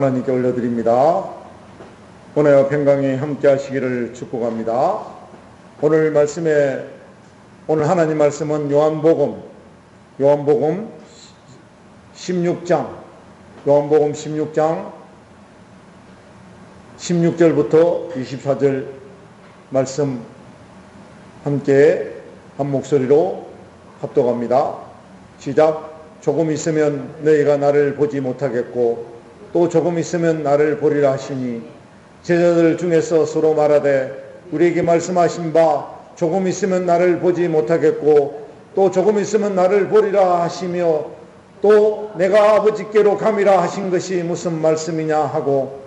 하나님께 올려드립니다. 오늘 평강이 함께 하시기를 축복합니다. 오늘 하나님 말씀은 요한복음 16장 16절부터 24절 말씀 함께 한 목소리로 합독합니다. 시작. 조금 있으면 너희가 나를 보지 못하겠고 또 조금 있으면 나를 보리라 하시니 제자들 중에서 서로 말하되 우리에게 말씀하신 바 조금 있으면 나를 보지 못하겠고 또 조금 있으면 나를 보리라 하시며 또 내가 아버지께로 감이라 하신 것이 무슨 말씀이냐 하고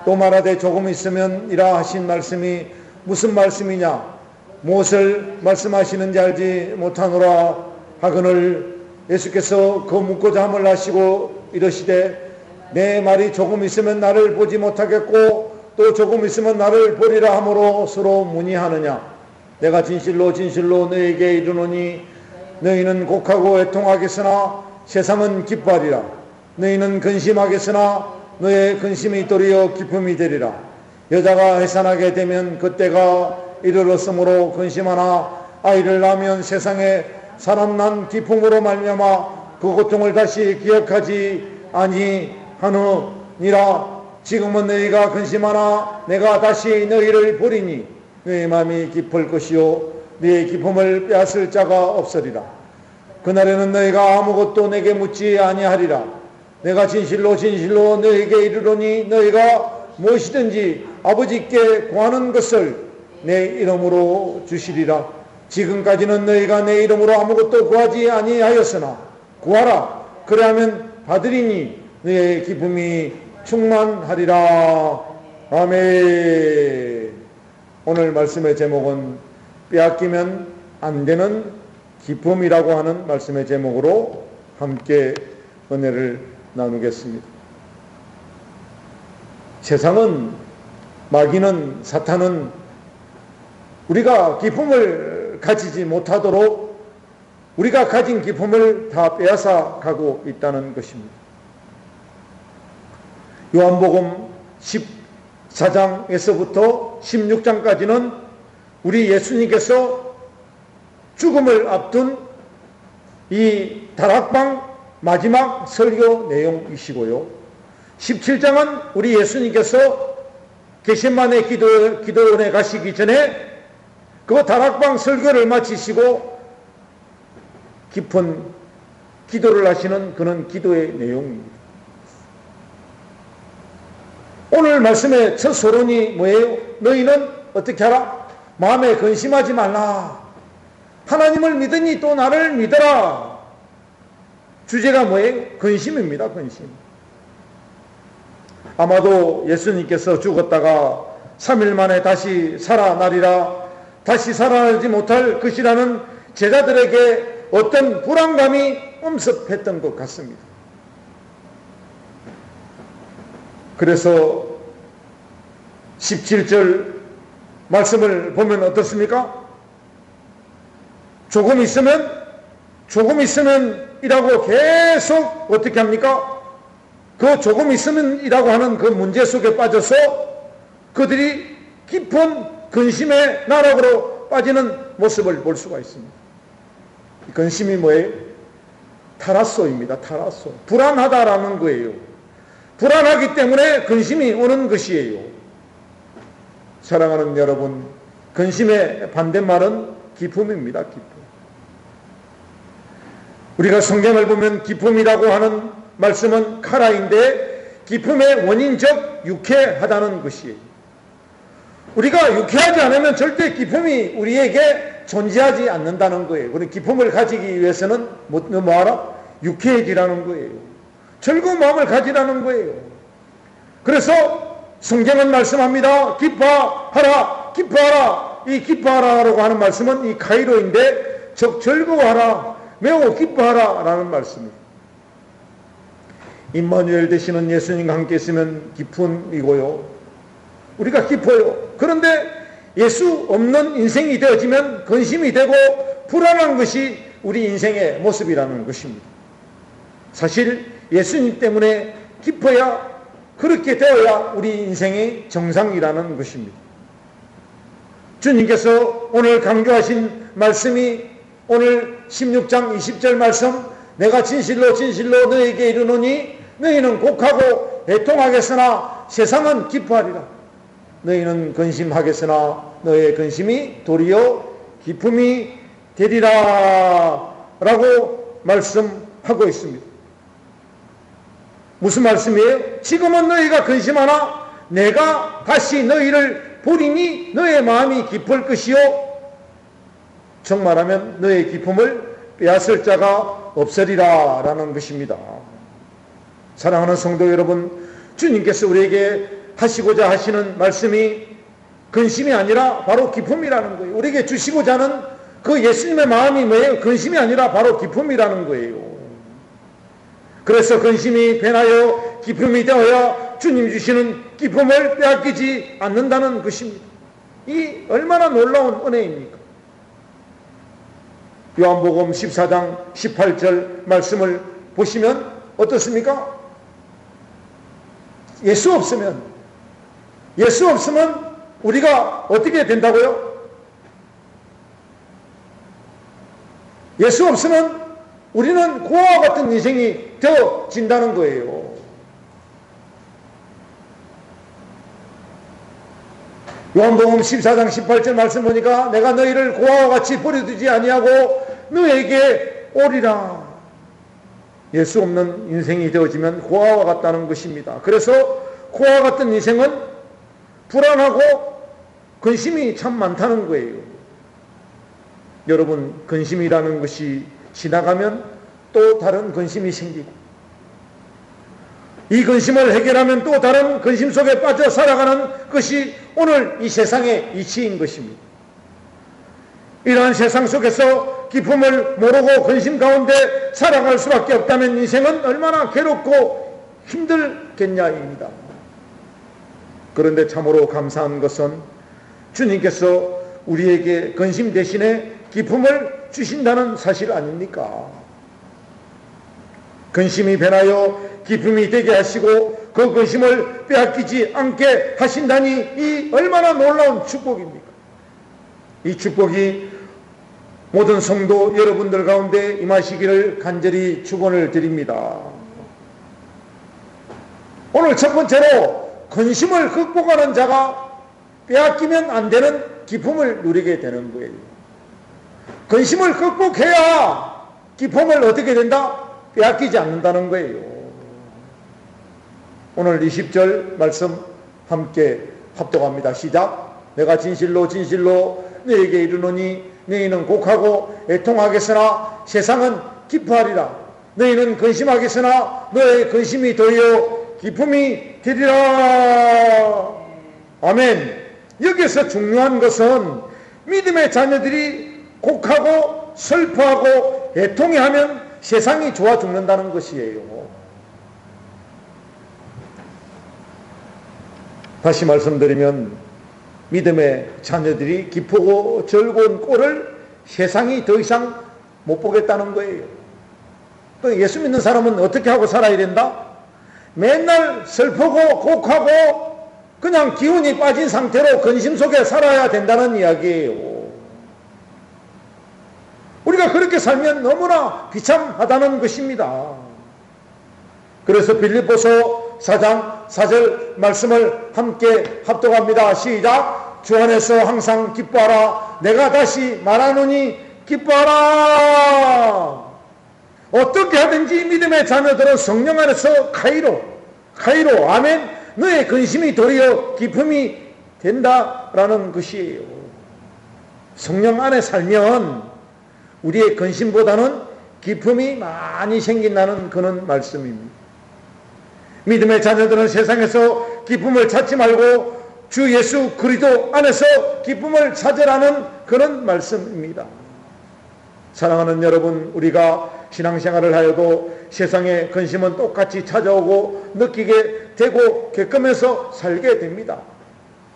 또 말하되 조금 있으면 이라 하신 말씀이 무슨 말씀이냐 무엇을 말씀하시는지 알지 못하노라 하거늘 예수께서 그 묻고자 함을 하시고 이르시되 내 말이 조금 있으면 나를 보지 못하겠고 또 조금 있으면 나를 보리라 함으로 서로 문의하느냐. 내가 진실로 진실로 너희에게 이르노니 너희는 곡하고 애통하겠으나 세상은 기뻐하리라. 너희는 근심하겠으나 너의 근심이 도리어 기쁨이 되리라. 여자가 해산하게 되면 그때가 이르렀으므로 근심하나 아이를 낳으면 세상에 사람 난 기쁨으로 말미암아 그 고통을 다시 기억하지 아니하느니라. 지금은 너희가 근심하나 내가 다시 너희를 보리니 너희 마음이 기쁠 것이요 너희의 기쁨을 빼앗을 자가 없으리라. 그날에는 너희가 아무것도 내게 묻지 아니하리라. 내가 진실로 진실로 너희에게 이르노니 너희가 무엇이든지 아버지께 구하는 것을 내 이름으로 주시리라. 지금까지는 너희가 내 이름으로 아무것도 구하지 아니하였으나 구하라. 그래야면 받으리니 너의 기쁨이 충만하리라. 아멘. 오늘 말씀의 제목은 빼앗기면 안 되는 기쁨이라고 하는 말씀의 제목으로 함께 은혜를 나누겠습니다. 세상은, 마귀는, 사탄은 우리가 기쁨을 가지지 못하도록 우리가 가진 기쁨을 다 빼앗아 가고 있다는 것입니다. 요한복음 14장에서부터 16장까지는 우리 예수님께서 죽음을 앞둔 이 다락방 마지막 설교 내용이시고요. 17장은 우리 예수님께서 겟세마네 기도원에 가시기 전에 그 다락방 설교를 마치시고 깊은 기도를 하시는 그런 기도의 내용입니다. 오늘 말씀의 첫 서론이 뭐예요? 너희는 어떻게 하라? 마음에 근심하지 말라. 하나님을 믿으니 또 나를 믿어라. 주제가 뭐예요? 근심입니다. 근심. 아마도 예수님께서 죽었다가 3일 만에 다시 살아나리라, 다시 살아나지 못할 것이라는 제자들에게 어떤 불안감이 엄습했던 것 같습니다. 그래서 17절 말씀을 보면 어떻습니까? 조금 있으면 이라고 계속 어떻게 합니까? 그 조금 있으면 이라고 하는 그 문제 속에 빠져서 그들이 깊은 근심의 나락으로 빠지는 모습을 볼 수가 있습니다. 근심이 뭐예요? 타라소입니다. 타라소. 불안하다라는 거예요. 불안하기 때문에 근심이 오는 것이에요. 사랑하는 여러분, 근심의 반대말은 기쁨입니다. 기쁨. 우리가 성경을 보면 기쁨이라고 하는 말씀은 카라인데 기쁨의 원인적 유쾌하다는 것이에요. 우리가 유쾌하지 않으면 절대 기쁨이 우리에게 존재하지 않는다는 거예요. 그리고 기쁨을 가지기 위해서는 뭐하라? 유쾌해지라는 거예요. 즐거운 마음을 가지라는 거예요. 그래서 성경은 말씀합니다. 기뻐하라, 기뻐하라. 이 기뻐하라라고 하는 말씀은 이 카이로인데 즉 즐거워하라, 매우 기뻐하라 라는 말씀입니다. 임마누엘 되시는 예수님과 함께 있으면 기쁨이고요. 우리가 기뻐요. 그런데 예수 없는 인생이 되어지면 근심이 되고 불안한 것이 우리 인생의 모습이라는 것입니다. 사실 예수님 때문에 기뻐야 그렇게 되어야 우리 인생의 정상이라는 것입니다. 주님께서 오늘 강조하신 말씀이 오늘 16장 20절 말씀, 내가 진실로 진실로 너에게 이르노니 너희는 곡하고 애통하겠으나 세상은 기뻐하리라. 너희는 근심하겠으나 너의 근심이 도리어 기쁨이 되리라 라고 말씀하고 있습니다. 무슨 말씀이에요? 지금은 너희가 근심하나 내가 다시 너희를 보리니 너의 마음이 기쁠 것이요 정말하면 너의 기쁨을 빼앗을 자가 없으리라 라는 것입니다. 사랑하는 성도 여러분, 주님께서 우리에게 하시고자 하시는 말씀이 근심이 아니라 바로 기쁨이라는 거예요. 우리에게 주시고자 하는 그 예수님의 마음이 뭐예요? 근심이 아니라 바로 기쁨이라는 거예요. 그래서 근심이 변하여 기쁨이 되어야 주님 주시는 기쁨을 빼앗기지 않는다는 것입니다. 이 얼마나 놀라운 은혜입니까? 요한복음 14장 18절 말씀을 보시면 어떻습니까? 예수 없으면 우리가 어떻게 된다고요? 예수 없으면 우리는 고아와 같은 인생이 되어진다는 거예요. 요한복음 14장 18절 말씀 보니까 내가 너희를 고아와 같이 버려두지 아니하고 너에게 오리라. 예수 없는 인생이 되어지면 고아와 같다는 것입니다. 그래서 고아와 같은 인생은 불안하고 근심이 참 많다는 거예요. 여러분, 근심이라는 것이 지나가면 또 다른 근심이 생기고 이 근심을 해결하면 또 다른 근심 속에 빠져 살아가는 것이 오늘 이 세상의 이치인 것입니다. 이러한 세상 속에서 기쁨을 모르고 근심 가운데 살아갈 수밖에 없다면 인생은 얼마나 괴롭고 힘들겠냐입니다. 그런데 참으로 감사한 것은 주님께서 우리에게 근심 대신에 기쁨을 주신다는 사실 아닙니까? 근심이 변하여 기쁨이 되게 하시고 그 근심을 빼앗기지 않게 하신다니 이 얼마나 놀라운 축복입니까? 이 축복이 모든 성도 여러분들 가운데 임하시기를 간절히 축원을 드립니다. 오늘 첫 번째로 근심을 극복하는 자가 빼앗기면 안 되는 기쁨을 누리게 되는 거예요. 근심을 극복해야 기쁨을 어떻게 된다? 빼앗기지 않는다는 거예요. 오늘 20절 말씀 함께 합독합니다. 시작. 내가 진실로 진실로 너에게 이르노니 너희는 곡하고 애통하겠으나 세상은 기뻐하리라. 너희는 근심하겠으나 너의 근심이 도리어 기쁨이 되리라. 아멘. 여기서 중요한 것은 믿음의 자녀들이 곡하고 슬퍼하고 애통해하면 세상이 좋아 죽는다는 것이에요. 다시 말씀드리면 믿음의 자녀들이 기쁘고 즐거운 꼴을 세상이 더 이상 못 보겠다는 거예요. 또 예수 믿는 사람은 어떻게 하고 살아야 된다? 맨날 슬프고 곡하고 그냥 기운이 빠진 상태로 근심 속에 살아야 된다는 이야기예요. 우리가 그렇게 살면 너무나 비참하다는 것입니다. 그래서 빌립보서 4장 4절 말씀을 함께 합독합니다. 시작. 주 안에서 항상 기뻐하라. 내가 다시 말하노니 기뻐하라. 어떻게 하든지 믿음의 자녀들은 성령 안에서 카이로 아멘. 너의 근심이 도리어 기쁨이 된다라는 것이에요. 성령 안에 살면 우리의 근심보다는 기쁨이 많이 생긴다는 그런 말씀입니다. 믿음의 자녀들은 세상에서 기쁨을 찾지 말고 주 예수 그리스도 안에서 기쁨을 찾으라는 그런 말씀입니다. 사랑하는 여러분, 우리가 신앙생활을 하여도 세상의 근심은 똑같이 찾아오고 느끼게 되고 겪으면서 살게 됩니다.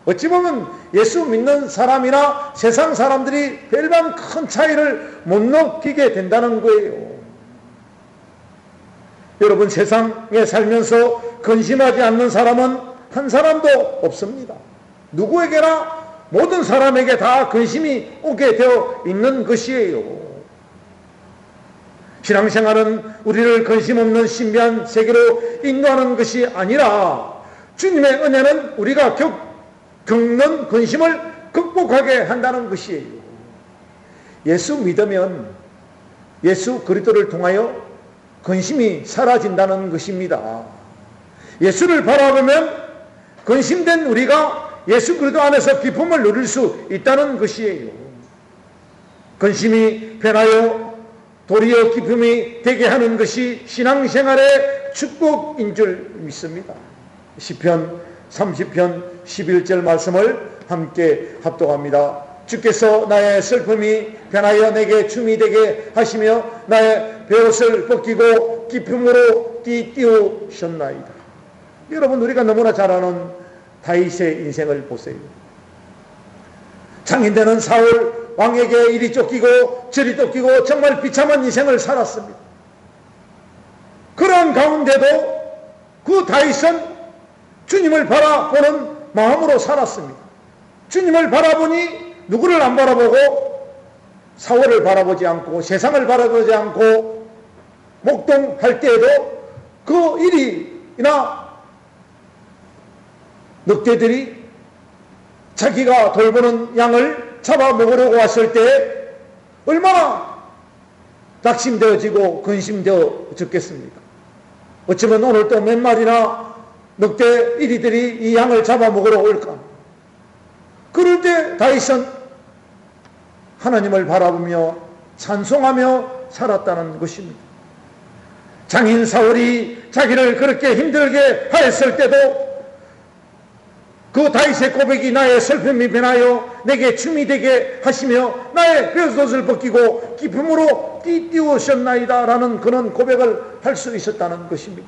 어찌 보면 예수 믿는 사람이나 세상 사람들이 별반 큰 차이를 못 느끼게 된다는 거예요. 여러분, 세상에 살면서 근심하지 않는 사람은 한 사람도 없습니다. 누구에게나 모든 사람에게 다 근심이 오게 되어 있는 것이에요. 신앙생활은 우리를 근심 없는 신비한 세계로 인도하는 것이 아니라 주님의 은혜는 우리가 겪는 근심을 극복하게 한다는 것이에요. 예수 믿으면 예수 그리스도를 통하여 근심이 사라진다는 것입니다. 예수를 바라보면 근심된 우리가 예수 그리스도 안에서 기쁨을 누릴 수 있다는 것이에요. 근심이 변하여 도리어 기쁨이 되게 하는 것이 신앙생활의 축복인 줄 믿습니다. 시편 30편 11절 말씀을 함께 합독합니다. 주께서 나의 슬픔이 변하여 내게 춤이 되게 하시며 나의 베옷을 벗기고 기쁨으로 띠띠우셨나이다. 여러분, 우리가 너무나 잘 아는 다윗의 인생을 보세요. 장인되는 사울 왕에게 이리 쫓기고 저리 쫓기고 정말 비참한 인생을 살았습니다. 그런 가운데도 그 다윗은 주님을 바라보는 마음으로 살았습니다. 주님을 바라보니 누구를 안 바라보고 사울을 바라보지 않고 세상을 바라보지 않고 목동할 때에도 그 일이나 늑대들이 자기가 돌보는 양을 잡아먹으려고 왔을 때 얼마나 낙심되어지고 근심되어 죽겠습니까? 어쩌면 오늘 또 몇 마리나 늑대 이리들이 이 양을 잡아먹으러 올까? 그럴 때 다윗은 하나님을 바라보며 찬송하며 살았다는 것입니다. 장인 사울이 자기를 그렇게 힘들게 하였을 때도 그 다윗의 고백이 나의 슬픔이 변하여 내게 춤이 되게 하시며 나의 베옷을 벗기고 기쁨으로 띠띠우셨나이다 라는 그런 고백을 할 수 있었다는 것입니다.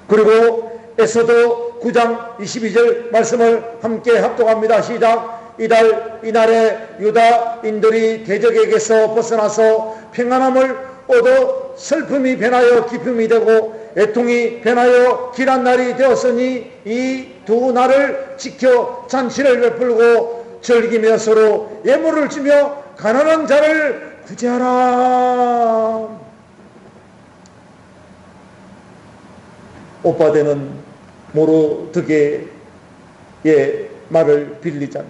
그리고 에스더 9장 22절 말씀을 함께 합독합니다. 시작. 이날에 유다인들이 대적에게서 벗어나서 평안함을 얻어 슬픔이 변하여 기쁨이 되고 애통이 변하여 길한 날이 되었으니 이 두 날을 지켜 잔치를 베풀고 즐기며 서로 예물을 주며 가난한 자를 구제하라. 오빠되는 모로드게의 말을 빌리자면,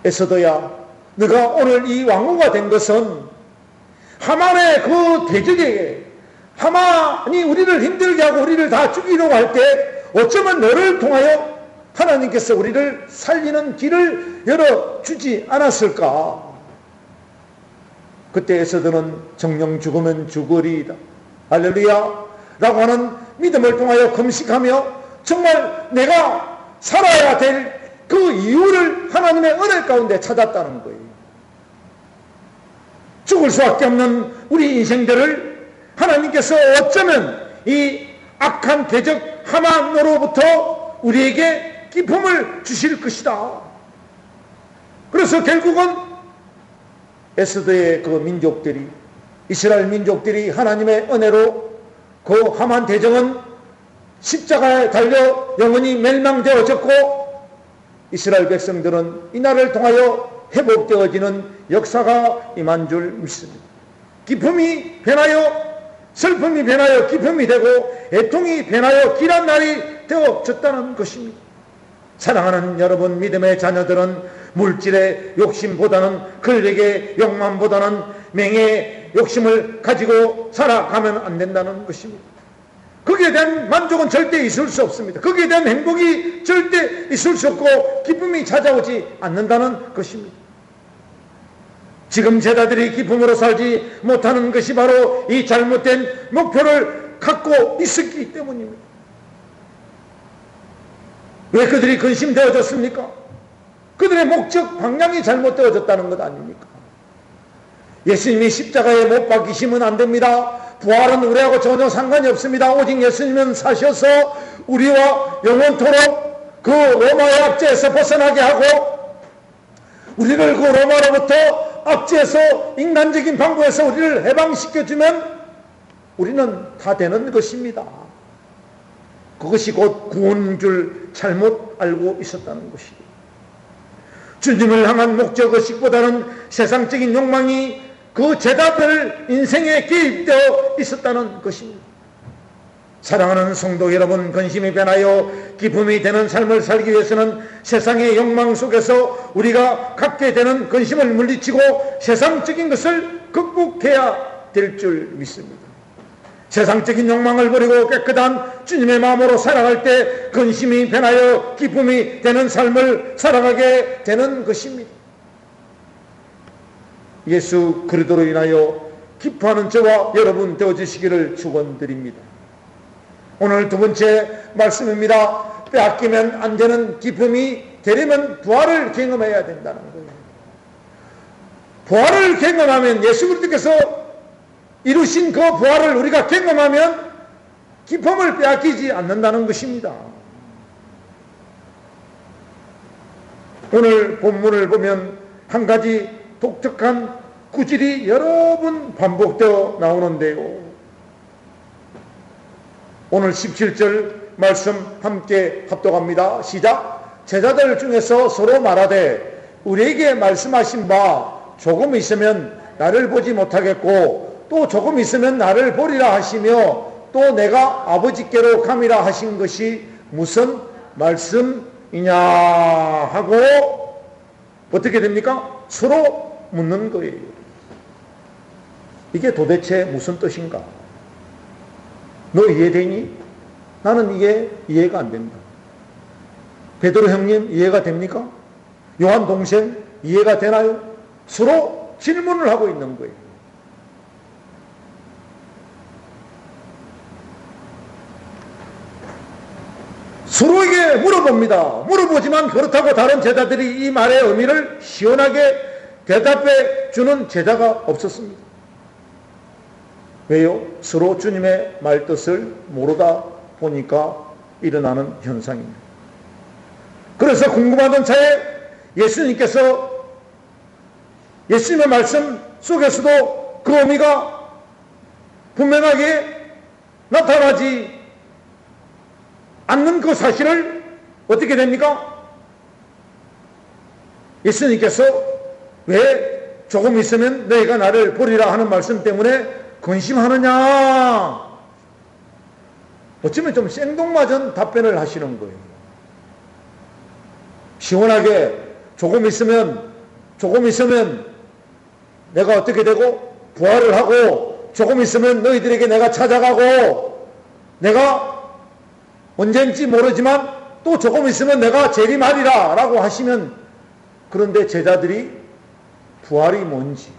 에스더야, 네가 오늘 이 왕후가 된 것은 하만의 그 대적에게, 하만이 우리를 힘들게 하고 우리를 다 죽이려고 할 때 어쩌면 너를 통하여 하나님께서 우리를 살리는 길을 열어주지 않았을까? 그때 에스더는 정령 죽으면 죽으리이다, 할렐루야 라고 하는 믿음을 통하여 금식하며 정말 내가 살아야 될 그 이유를 하나님의 은혜 가운데 찾았다는 거예요. 죽을 수밖에 없는 우리 인생들을 하나님께서 어쩌면 이 악한 대적 하만으로부터 우리에게 기쁨을 주실 것이다. 그래서 결국은 에스더의 그 민족들이, 이스라엘 민족들이 하나님의 은혜로 그 하만 대적은 십자가에 달려 영원히 멸망되어졌고, 이스라엘 백성들은 이날을 통하여 회복되어지는 역사가 임한 줄 믿습니다. 기쁨이 변하여 슬픔이 변하여 기쁨이 되고 애통이 변하여 길한 날이 되어졌다는 것입니다. 사랑하는 여러분, 믿음의 자녀들은 물질의 욕심보다는 권력의 욕망보다는 명예의 욕심을 가지고 살아가면 안 된다는 것입니다. 거기에 대한 만족은 절대 있을 수 없습니다. 거기에 대한 행복이 절대 있을 수 없고 기쁨이 찾아오지 않는다는 것입니다. 지금 제자들이 기쁨으로 살지 못하는 것이 바로 이 잘못된 목표를 갖고 있었기 때문입니다. 왜 그들이 근심되어졌습니까? 그들의 목적 방향이 잘못되어졌다는 것 아닙니까? 예수님이 십자가에 못 박히시면 안 됩니다. 부활은 우리하고 전혀 상관이 없습니다. 오직 예수님은 사셔서 우리와 영원토록 그 로마의 압제에서 벗어나게 하고 우리를 그 로마로부터 압제해서 인간적인 방법에서 우리를 해방시켜주면 우리는 다 되는 것입니다. 그것이 곧 구원인 줄 잘못 알고 있었다는 것이죠. 주님을 향한 목적의식보다는 세상적인 욕망이 그 제자들 인생에 개입되어 있었다는 것입니다. 사랑하는 성도 여러분, 근심이 변하여 기쁨이 되는 삶을 살기 위해서는 세상의 욕망 속에서 우리가 갖게 되는 근심을 물리치고 세상적인 것을 극복해야 될 줄 믿습니다. 세상적인 욕망을 버리고 깨끗한 주님의 마음으로 살아갈 때 근심이 변하여 기쁨이 되는 삶을 살아가게 되는 것입니다. 예수 그리스도로 인하여 기뻐하는 저와 여러분 되어주시기를 축원드립니다. 오늘 두 번째 말씀입니다. 빼앗기면 안 되는 기쁨이 되려면 부활을 경험해야 된다는 거예요. 부활을 경험하면, 예수 그리스도께서 이루신 그 부활을 우리가 경험하면 기쁨을 빼앗기지 않는다는 것입니다. 오늘 본문을 보면 한 가지 독특한 구절이 여러 번 반복되어 나오는데요. 오늘 17절 말씀 함께 합독합니다. 시작. 제자들 중에서 서로 말하되 우리에게 말씀하신 바 조금 있으면 나를 보지 못하겠고 또 조금 있으면 나를 보리라 하시며 또 내가 아버지께로 감이라 하신 것이 무슨 말씀이냐 하고 어떻게 됩니까? 서로 묻는 거예요. 이게 도대체 무슨 뜻인가? 너 이해되니? 나는 이게 이해가 안 된다. 베드로 형님 이해가 됩니까? 요한 동생 이해가 되나요? 서로 질문을 하고 있는 거예요. 서로에게 물어봅니다. 물어보지만 그렇다고 다른 제자들이 이 말의 의미를 시원하게 대답해 주는 제자가 없었습니다. 왜요? 서로 주님의 말뜻을 모르다 보니까 일어나는 현상입니다. 그래서 궁금하던 차에 예수님께서 예수님의 말씀 속에서도 그 의미가 분명하게 나타나지 않는 그 사실을 어떻게 됩니까? 예수님께서 왜 조금 있으면 너희가 나를 보리라 하는 말씀 때문에 근심하느냐? 어쩌면 좀 생뚱맞은 답변을 하시는 거예요. 시원하게 조금 있으면 내가 어떻게 되고 부활을 하고 조금 있으면 너희들에게 내가 찾아가고 내가 언젠지 모르지만 또 조금 있으면 내가 재림하리라 라고 하시면, 그런데 제자들이 부활이 뭔지,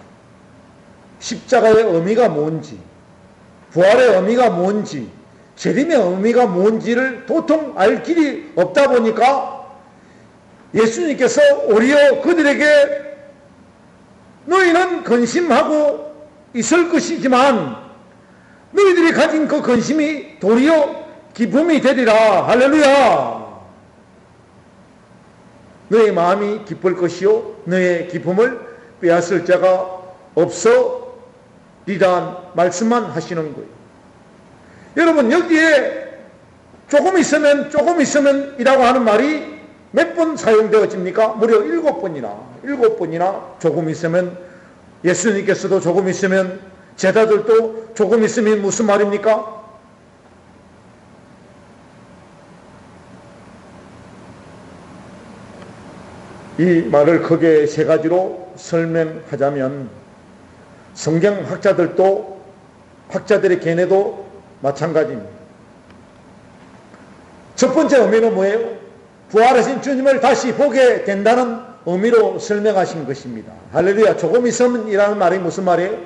십자가의 의미가 뭔지, 부활의 의미가 뭔지, 재림의 의미가 뭔지를 도통 알 길이 없다 보니까 예수님께서 오히려 그들에게 너희는 근심하고 있을 것이지만 너희들이 가진 그 근심이 도리어 기쁨이 되리라. 할렐루야. 너의 마음이 기쁠 것이요 너의 기쁨을 빼앗을 자가 없으리란 말씀만 하시는 거예요. 여러분, 여기에 조금 있으면 이라고 하는 말이 몇 번 사용되어집니까? 무려 7번이나 조금 있으면, 예수님께서도 조금 있으면, 제자들도 조금 있으면 무슨 말입니까? 이 말을 크게 세 가지로 설명하자면, 학자들의 견해도 마찬가지입니다. 첫 번째 의미는 뭐예요? 부활하신 주님을 다시 보게 된다는 의미로 설명하신 것입니다. 할렐루야. 조금 있으면 이라는 말이 무슨 말이에요?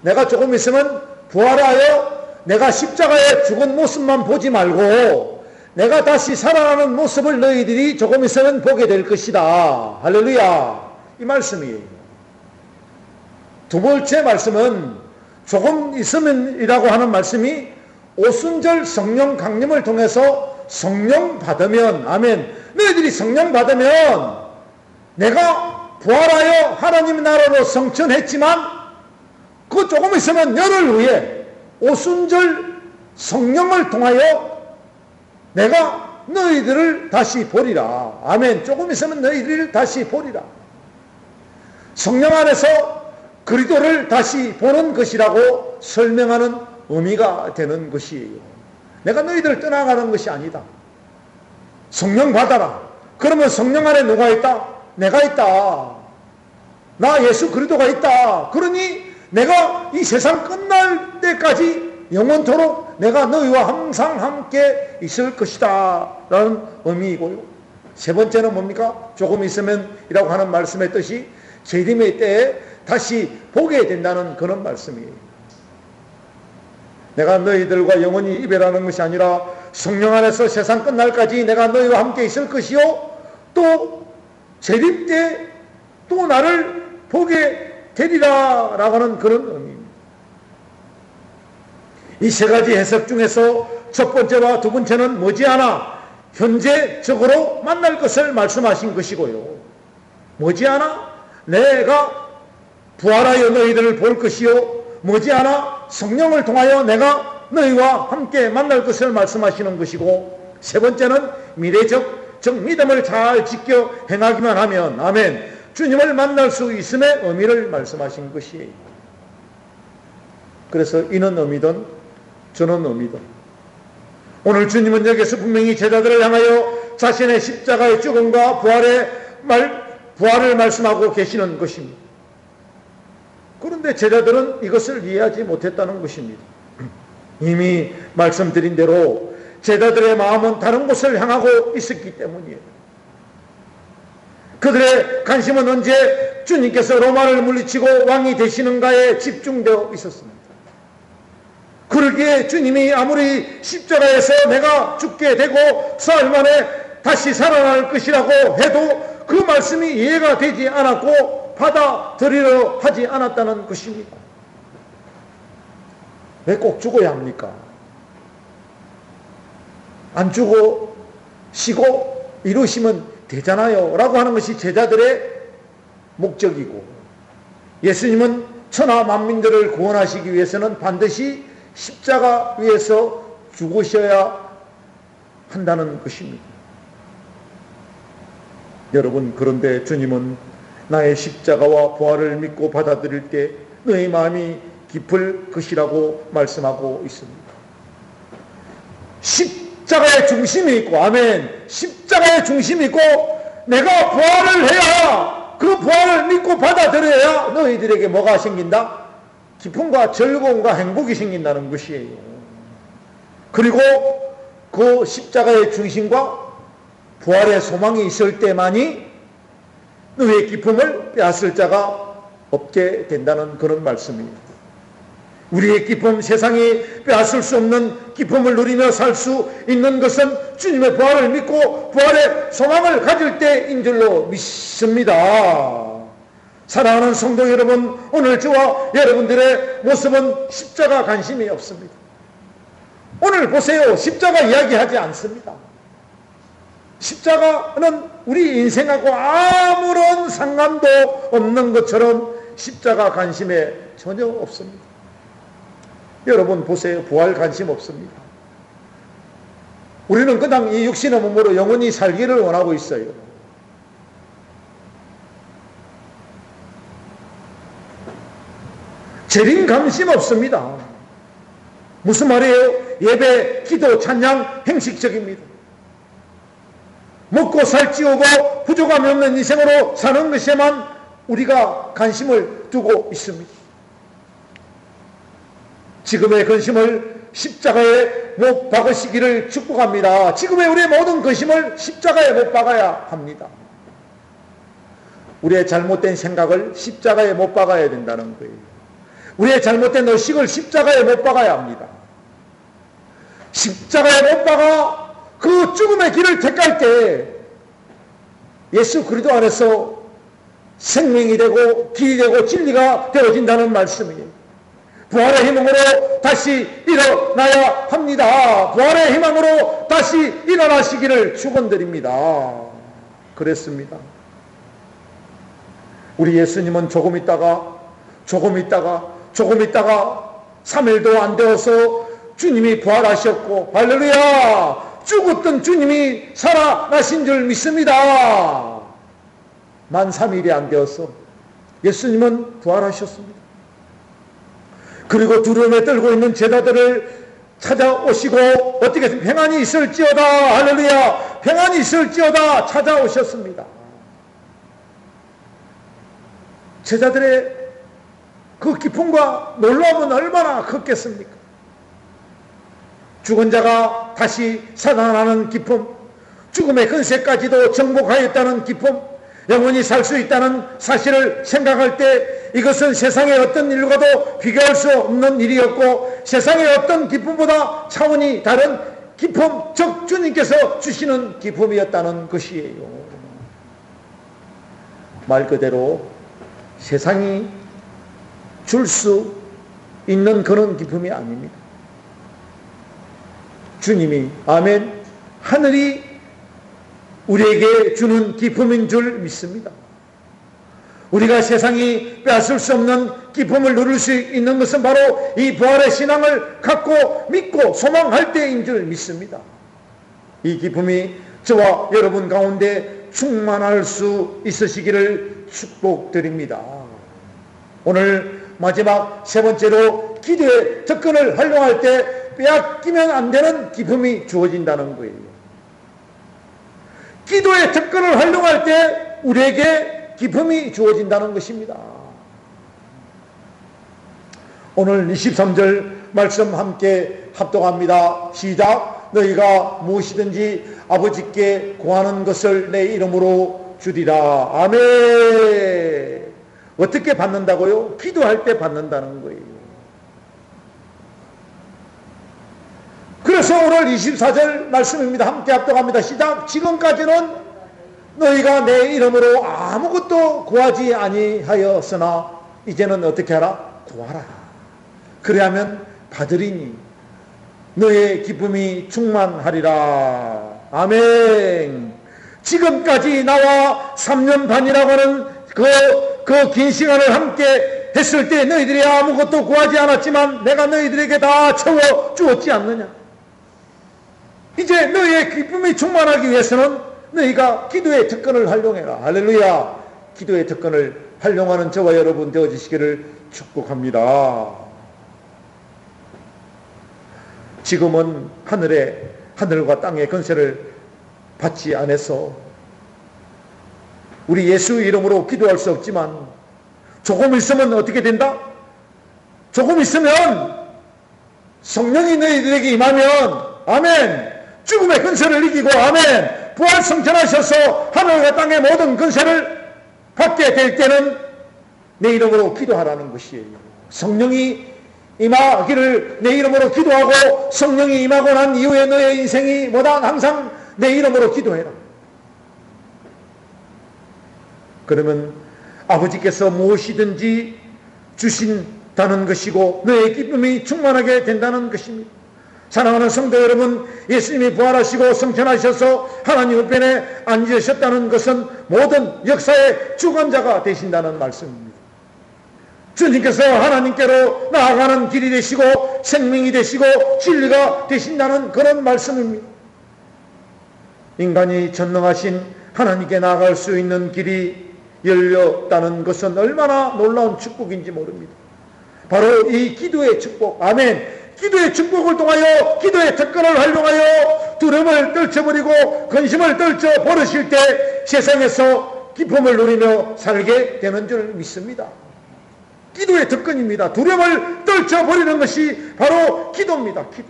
내가 조금 있으면 부활하여 내가 십자가에 죽은 모습만 보지 말고 내가 다시 살아나는 모습을 너희들이 조금 있으면 보게 될 것이다. 할렐루야. 이 말씀이에요. 두 번째 말씀은 조금 있으면이라고 하는 말씀이 오순절 성령 강림을 통해서 성령 받으면, 아멘, 너희들이 성령 받으면 내가 부활하여 하나님 나라로 성천했지만 그 조금 있으면 너를 위해 오순절 성령을 통하여 내가 너희들을 다시 보리라. 아멘. 조금 있으면 너희들을 다시 보리라. 성령 안에서 그리스도를 다시 보는 것이라고 설명하는 의미가 되는 것이에요. 내가 너희들을 떠나가는 것이 아니다. 성령 받아라. 그러면 성령 안에 누가 있다? 내가 있다. 나 예수 그리스도가 있다. 그러니 내가 이 세상 끝날 때까지 영원토록 내가 너희와 항상 함께 있을 것이다 라는 의미이고요. 세 번째는 뭡니까? 조금 있으면 이라고 하는 말씀의 뜻이 재림의 때에 다시 보게 된다는 그런 말씀이에요. 내가 너희들과 영원히 이별하는 것이 아니라 성령 안에서 세상 끝날까지 내가 너희와 함께 있을 것이요, 또 재림 때 또 나를 보게 되리라 라고 하는 그런 의미입니다. 이 세 가지 해석 중에서 첫 번째와 두 번째는 머지않아 현재적으로 만날 것을 말씀하신 것이고요, 머지않아 내가 부활하여 너희들을 볼 것이요, 머지않아 성령을 통하여 내가 너희와 함께 만날 것을 말씀하시는 것이고, 세 번째는 미래적, 즉 믿음을 잘 지켜 행하기만 하면 아멘 주님을 만날 수 있음의 의미를 말씀하신 것이에요. 그래서 이는 의미든 저는 의미든 오늘 주님은 여기서 분명히 제자들을 향하여 자신의 십자가의 죽음과 부활을 말씀하고 계시는 것입니다. 그런데 제자들은 이것을 이해하지 못했다는 것입니다. 이미 말씀드린 대로 제자들의 마음은 다른 곳을 향하고 있었기 때문이에요. 그들의 관심은 언제 주님께서 로마를 물리치고 왕이 되시는가에 집중되어 있었습니다. 그러기에 주님이 아무리 십자가에서 내가 죽게 되고 사흘 만에 다시 살아날 것이라고 해도 그 말씀이 이해가 되지 않았고 받아들이려 하지 않았다는 것입니다. 왜 꼭 죽어야 합니까? 안 죽어 쉬고 이루시면 되잖아요 라고 하는 것이 제자들의 목적이고, 예수님은 천하 만민들을 구원하시기 위해서는 반드시 십자가 위에서 죽으셔야 한다는 것입니다. 여러분, 그런데 주님은 나의 십자가와 부활을 믿고 받아들일 때 너희 마음이 깊을 것이라고 말씀하고 있습니다. 십자가의 중심이 있고, 아멘, 십자가의 중심이 있고 내가 부활을 해야, 그 부활을 믿고 받아들여야 너희들에게 뭐가 생긴다? 기쁨과 즐거움과 행복이 생긴다는 것이에요. 그리고 그 십자가의 중심과 부활의 소망이 있을 때만이 너희의 기쁨을 빼앗을 자가 없게 된다는 그런 말씀입니다. 우리의 기쁨, 세상이 빼앗을 수 없는 기쁨을 누리며 살 수 있는 것은 주님의 부활을 믿고 부활의 소망을 가질 때인 줄로 믿습니다. 사랑하는 성도 여러분, 오늘 저와 여러분들의 모습은 십자가 관심이 없습니다. 오늘 보세요, 십자가 이야기하지 않습니다. 십자가는 우리 인생하고 아무런 상관도 없는 것처럼 십자가 관심에 전혀 없습니다. 여러분 보세요, 부활 관심 없습니다. 우리는 그냥 이 육신의 몸으로 영원히 살기를 원하고 있어요. 재림 관심 없습니다. 무슨 말이에요? 예배, 기도, 찬양, 형식적입니다. 먹고 살찌우고 부족함이 없는 인생으로 사는 것에만 우리가 관심을 두고 있습니다. 지금의 근심을 십자가에 못 박으시기를 축복합니다. 지금의 우리의 모든 근심을 십자가에 못 박아야 합니다. 우리의 잘못된 생각을 십자가에 못 박아야 된다는 거예요. 우리의 잘못된 의식을 십자가에 못 박아야 합니다. 십자가에 못 박아 그 죽음의 길을 택할 때 예수 그리스도 안에서 생명이 되고 길이 되고 진리가 되어진다는 말씀이에요. 부활의 희망으로 다시 일어나야 합니다. 부활의 희망으로 다시 일어나시기를 축원드립니다. 그랬습니다. 우리 예수님은 조금 있다가 3일도 안 되어서 주님이 부활하셨고, 할렐루야! 죽었던 주님이 살아나신 줄 믿습니다. 만 3일이 안 되었어. 예수님은 부활하셨습니다. 그리고 두려움에 떨고 있는 제자들을 찾아오시고 어떻게 평안이 있을지어다, 할렐루야, 평안이 있을지어다 찾아오셨습니다. 제자들의 그 기쁨과 놀라움은 얼마나 컸겠습니까? 죽은 자가 다시 살아나는 기쁨, 죽음의 근세까지도 정복하였다는 기쁨, 영원히 살 수 있다는 사실을 생각할 때 이것은 세상의 어떤 일과도 비교할 수 없는 일이었고 세상의 어떤 기쁨보다 차원이 다른 기쁨, 즉 주님께서 주시는 기쁨이었다는 것이에요. 말 그대로 세상이 줄 수 있는 그런 기쁨이 아닙니다. 주님이, 아멘, 하늘이 우리에게 주는 기쁨인 줄 믿습니다. 우리가 세상이 빼앗을 수 없는 기쁨을 누릴 수 있는 것은 바로 이 부활의 신앙을 갖고 믿고 소망할 때인 줄 믿습니다. 이 기쁨이 저와 여러분 가운데 충만할 수 있으시기를 축복드립니다. 오늘 마지막 세 번째로 기도의 특권을 활용할 때 빼앗기면 안 되는 기쁨이 주어진다는 거예요. 기도의 특권을 활용할 때 우리에게 기쁨이 주어진다는 것입니다. 오늘 23절 말씀 함께 합독합니다. 시작. 너희가 무엇이든지 아버지께 구하는 것을 내 이름으로 주리라. 아멘. 어떻게 받는다고요? 기도할 때 받는다는 거예요. 그래서 오늘 24절 말씀입니다. 함께 합독합니다. 시작. 지금까지는 너희가 내 이름으로 아무것도 구하지 아니하였으나 이제는 어떻게 하라? 구하라. 그래야면 받으리니 너의 기쁨이 충만하리라. 아멘. 지금까지 나와 3년 반이라고 하는 그 긴 시간을 함께 했을 때 너희들이 아무것도 구하지 않았지만 내가 너희들에게 다 채워 주었지 않느냐. 이제 너희의 기쁨이 충만하기 위해서는 너희가 기도의 특권을 활용해라. 할렐루야. 기도의 특권을 활용하는 저와 여러분 되어주시기를 축복합니다. 지금은 하늘과 땅의 권세를 받지 않아서 우리 예수 이름으로 기도할 수 없지만 조금 있으면 어떻게 된다? 조금 있으면 성령이 너희들에게 임하면 아멘, 죽음의 권세를 이기고 아멘, 부활 성천하셔서 하늘과 땅의 모든 권세를 받게 될 때는 내 이름으로 기도하라는 것이에요. 성령이 임하기를 내 이름으로 기도하고 성령이 임하고 난 이후에 너의 인생이 뭐다? 항상 내 이름으로 기도해라. 그러면 아버지께서 무엇이든지 주신다는 것이고 너의 기쁨이 충만하게 된다는 것입니다. 사랑하는 성도 여러분, 예수님이 부활하시고 성천하셔서 하나님 우편에 앉으셨다는 것은 모든 역사의 주관자가 되신다는 말씀입니다. 주님께서 하나님께로 나아가는 길이 되시고 생명이 되시고 진리가 되신다는 그런 말씀입니다. 인간이 전능하신 하나님께 나아갈 수 있는 길이 열렸다는 것은 얼마나 놀라운 축복인지 모릅니다. 바로 이 기도의 축복, 아멘, 기도의 축복을 통하여 기도의 특권을 활용하여 두려움을 떨쳐버리고 근심을 떨쳐버리실 때 세상에서 기쁨을 누리며 살게 되는 줄 믿습니다. 기도의 특권입니다. 두려움을 떨쳐버리는 것이 바로 기도입니다. 기도.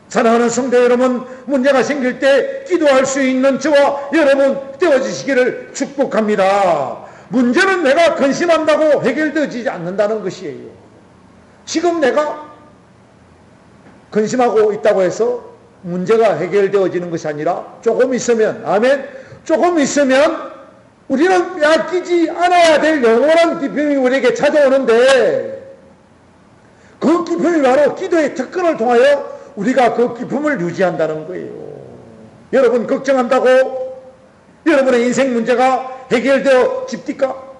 사랑하는 성도 여러분, 문제가 생길 때 기도할 수 있는 저와 여러분 되어주시기를 축복합니다. 문제는 내가 근심한다고 해결되지 않는다는 것이에요. 지금 내가 근심하고 있다고 해서 문제가 해결되어지는 것이 아니라 조금 있으면, 아멘, 조금 있으면 우리는 빼앗기지 않아야 될 영원한 기쁨이 우리에게 찾아오는데 그 기쁨이 바로 기도의 특권을 통하여 우리가 그 기쁨을 유지한다는 거예요. 여러분 걱정한다고 여러분의 인생 문제가 해결되어집니까?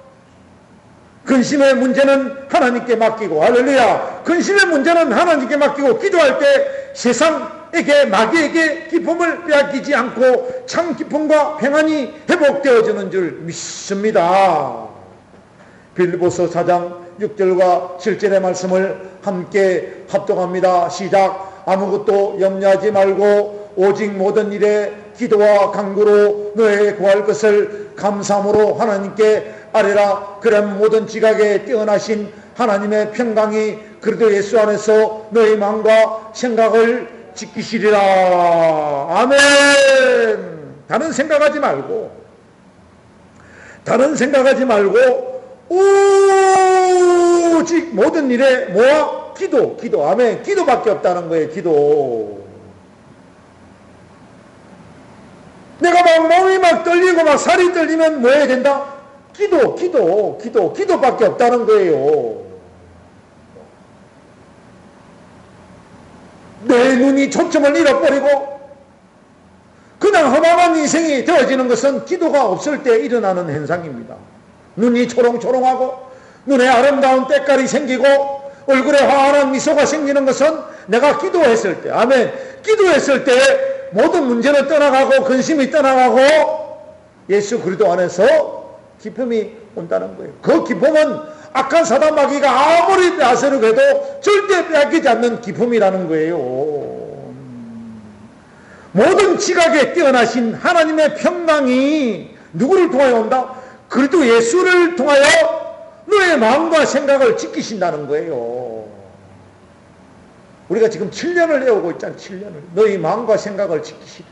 근심의 문제는 하나님께 맡기고, 할렐루야, 근심의 문제는 하나님께 맡기고 기도할 때 세상 사람에게, 마귀에게 기쁨을 빼앗기지 않고 참 기쁨과 평안이 회복되어지는 줄 믿습니다. 빌립보서 4장 6절과 7절의 말씀을 함께 합독합니다. 시작. 아무것도 염려하지 말고 오직 모든 일에 기도와 간구로 너의 구할 것을 감사함으로 하나님께 아뢰라. 그럼 모든 지각에 뛰어나신 하나님의 평강이 그리스도 예수 안에서 너의 마음과 생각을 지키시리라. 아멘. 다른 생각하지 말고 오직 모든 일에 뭐야? 기도. 아멘. 기도밖에 없다는 거예요. 기도. 내가 막 몸이 막 떨리고 막 살이 떨리면 뭐 해야 된다? 기도밖에 없다는 거예요. 내 눈이 초점을 잃어버리고 그냥 허망한 인생이 되어지는 것은 기도가 없을 때 일어나는 현상입니다. 눈이 초롱초롱하고 눈에 아름다운 때깔이 생기고 얼굴에 환한 미소가 생기는 것은 내가 기도했을 때, 아멘. 기도했을 때 모든 문제는 떠나가고 근심이 떠나가고 예수 그리스도 안에서 기쁨이 온다는 거예요. 그 기쁨은 악한 사단 마귀가 아무리 빼앗으려고 해도 절대 빼앗기지 않는 기쁨이라는 거예요. 모든 지각에 뛰어나신 하나님의 평강이 누구를 통하여 온다? 그리스도 예수를 통하여 너의 마음과 생각을 지키신다는 거예요. 우리가 지금 7년을 애우고 있잖아요. 7년을. 너희 마음과 생각을 지키시리라.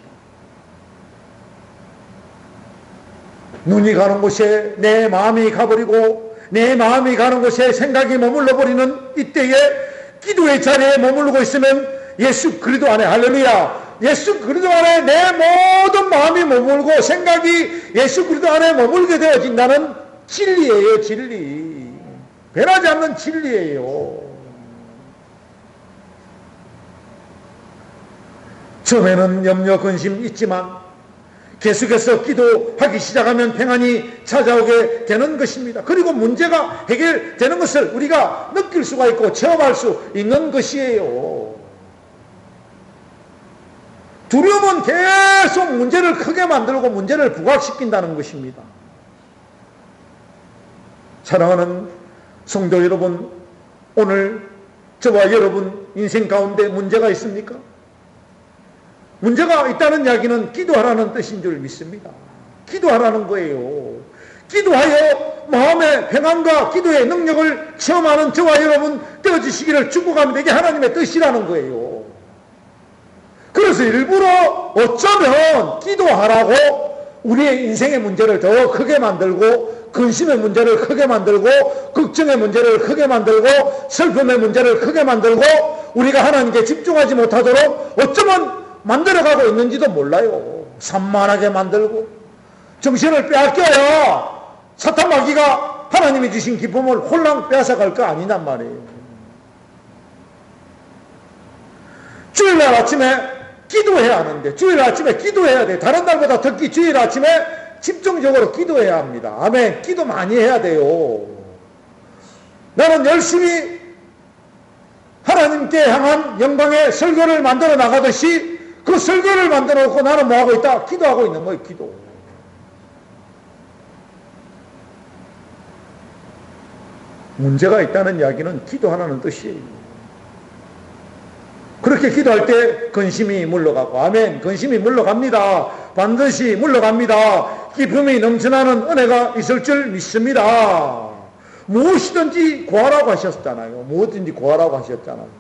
눈이 가는 곳에 내 마음이 가버리고 내 마음이 가는 곳에 생각이 머물러 버리는 이때에 기도의 자리에 머무르고 있으면 예수 그리스도 안에, 할렐루야, 예수 그리스도 안에 내 모든 마음이 머물고 생각이 예수 그리스도 안에 머물게 되어진다는 진리예요. 진리. 변하지 않는 진리예요. 처음에는 염려, 근심 있지만 계속해서 기도하기 시작하면 평안이 찾아오게 되는 것입니다. 그리고 문제가 해결되는 것을 우리가 느낄 수가 있고 체험할 수 있는 것이에요. 두려움은 계속 문제를 크게 만들고 문제를 부각시킨다는 것입니다. 사랑하는 성도 여러분, 오늘 저와 여러분 인생 가운데 문제가 있습니까? 문제가 있다는 이야기는 기도하라는 뜻인 줄 믿습니다. 기도하라는 거예요. 기도하여 마음의 평안과 기도의 능력을 체험하는 저와 여러분 되어주시기를 축복합니다. 이게 하나님의 뜻이라는 거예요. 그래서 일부러 어쩌면 기도하라고 우리의 인생의 문제를 더 크게 만들고 근심의 문제를 크게 만들고 걱정의 문제를 크게 만들고 슬픔의 문제를 크게 만들고 우리가 하나님께 집중하지 못하도록 어쩌면 만들어가고 있는지도 몰라요. 산만하게 만들고 정신을 빼앗겨야 사탄 마귀가 하나님이 주신 기쁨을 홀랑 빼앗아갈 거 아니란 말이에요. 주일날 아침에 기도해야 하는데 주일 아침에 기도해야 돼. 다른 날보다 특히 주일 아침에 집중적으로 기도해야 합니다. 아멘. 기도 많이 해야 돼요. 나는 열심히 하나님께 향한 영광의 설교를 만들어 나가듯이 그 설교를 만들어 놓고 나는 뭐하고 있다? 기도하고 있는 거예요. 기도. 문제가 있다는 이야기는 기도하라는 뜻이에요. 그렇게 기도할 때 근심이 물러가고, 아멘. 근심이 물러갑니다. 반드시 물러갑니다. 기쁨이 넘쳐나는 은혜가 있을 줄 믿습니다. 무엇이든지 구하라고 하셨잖아요. 무엇든지 구하라고 하셨잖아요.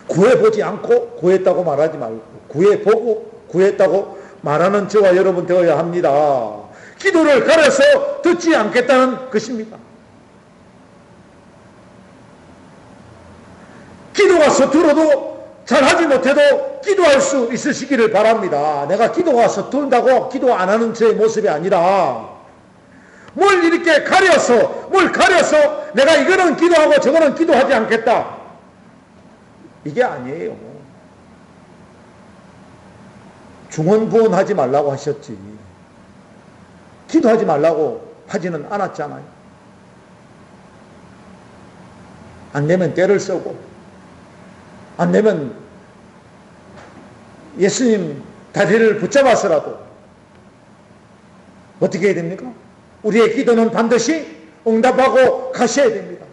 구해보지 않고 구했다고 말하지 말고 구해보고 구했다고 말하는 저와 여러분 되어야 합니다. 기도를 가려서 듣지 않겠다는 것입니다. 기도가 서툴어도 잘하지 못해도 기도할 수 있으시기를 바랍니다. 내가 기도가 서툰다고 기도 안 하는 제 모습이 아니라 뭘 이렇게 가려서 내가 이거는 기도하고 저거는 기도하지 않겠다, 이게 아니에요. 중언부언하지 말라고 하셨지 기도하지 말라고 하지는 않았잖아요. 안 되면 때를 쓰고 안 되면 예수님 다리를 붙잡아서라도 어떻게 해야 됩니까? 우리의 기도는 반드시 응답하고 가셔야 됩니다.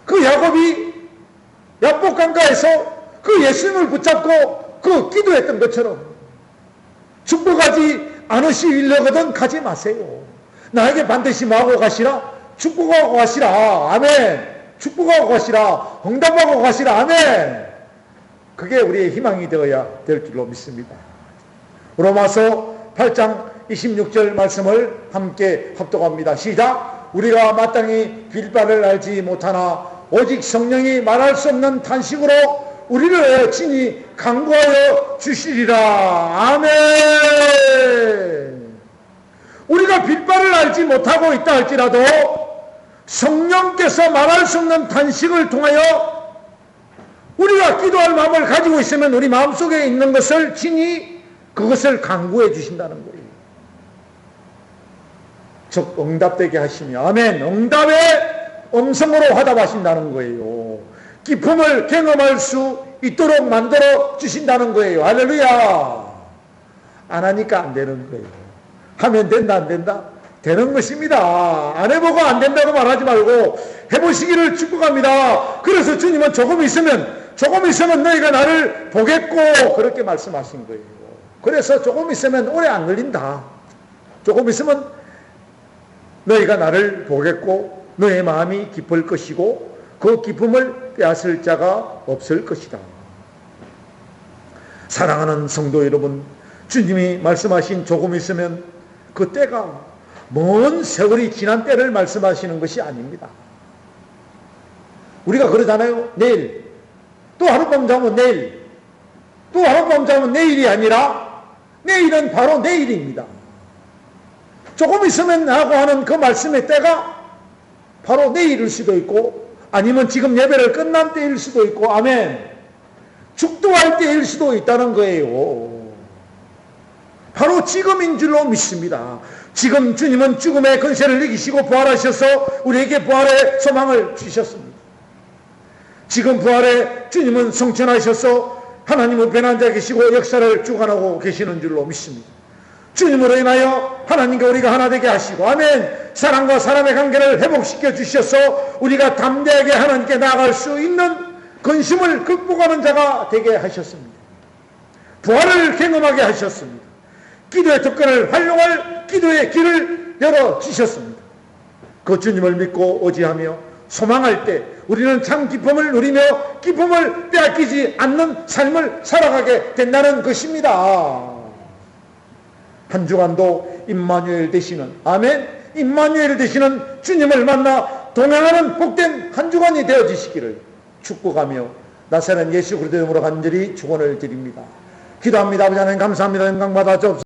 그 야곱이 야복강가에서 그 예수님을 붙잡고 그 기도했던 것처럼 축복하지 않으시려거든 가지 마세요. 나에게 반드시 뭐하고 가시라? 축복하고 가시라. 아멘. 축복하고 가시라. 응답하고 가시라. 아멘. 그게 우리의 희망이 되어야 될 줄로 믿습니다. 로마서 8장 26절 말씀을 함께 합독합니다. 시작. 우리가 마땅히 빌바를 알지 못하나 오직 성령이 말할 수 없는 탄식으로 우리를 친히 간구하여 주시리라. 아멘. 우리가 빌바를 알지 못하고 있다 할지라도 성령께서 말할 수 없는 탄식을 통하여 우리가 기도할 마음을 가지고 있으면 우리 마음속에 있는 것을 친히 그것을 간구해 주신다는 거예요. 즉 응답되게 하시며 아멘. 응답의 음성으로 화답하신다는 거예요. 기쁨을 경험할 수 있도록 만들어 주신다는 거예요. 할렐루야. 안 하니까 안 되는 거예요. 하면 된다 안 된다? 되는 것입니다. 안 해보고 안 된다고 말하지 말고 해보시기를 축복합니다. 그래서 주님은 조금 있으면 너희가 나를 보겠고 그렇게 말씀하신 거예요. 그래서 조금 있으면 오래 안 걸린다. 조금 있으면 너희가 나를 보겠고 너의 마음이 기쁠 것이고 그 기쁨을 빼앗을 자가 없을 것이다. 사랑하는 성도 여러분, 주님이 말씀하신 조금 있으면 그 때가 먼 세월이 지난 때를 말씀하시는 것이 아닙니다. 우리가 그러잖아요. 내일 또 하룻밤 자면 내일 또 하룻밤 자면 내일이 아니라 내일은 바로 내일입니다. 조금 있으면 하고 하는 그 말씀의 때가 바로 내일일 수도 있고 아니면 지금 예배를 끝난 때일 수도 있고 아멘. 죽도할 때일 수도 있다는 거예요. 바로 지금인 줄로 믿습니다. 지금 주님은 죽음의 권세를 이기시고 부활하셔서 우리에게 부활의 소망을 주셨습니다. 지금 부활의 주님은 성천하셔서 하나님의 변한 자 계시고 역사를 주관하고 계시는 줄로 믿습니다. 주님으로 인하여 하나님과 우리가 하나 되게 하시고 아멘. 사람과 사람의 관계를 회복시켜 주셔서 우리가 담대하게 하나님께 나아갈 수 있는 근심을 극복하는 자가 되게 하셨습니다. 부활을 경험하게 하셨습니다. 기도의 특권을 활용할 기도의 길을 열어주셨습니다. 그 주님을 믿고 의지하며 소망할 때 우리는 참 기쁨을 누리며 기쁨을 빼앗기지 않는 삶을 살아가게 된다는 것입니다. 한 주간도 임마누엘 되시는 아멘. 임마누엘 되시는 주님을 만나 동행하는 복된 한 주간이 되어지시기를 축복하며 나사렛 예수 그리스도 이름으로 간절히 축원을 드립니다. 기도합니다. 아버지 하나님 감사합니다. 영광 받아 주옵소서.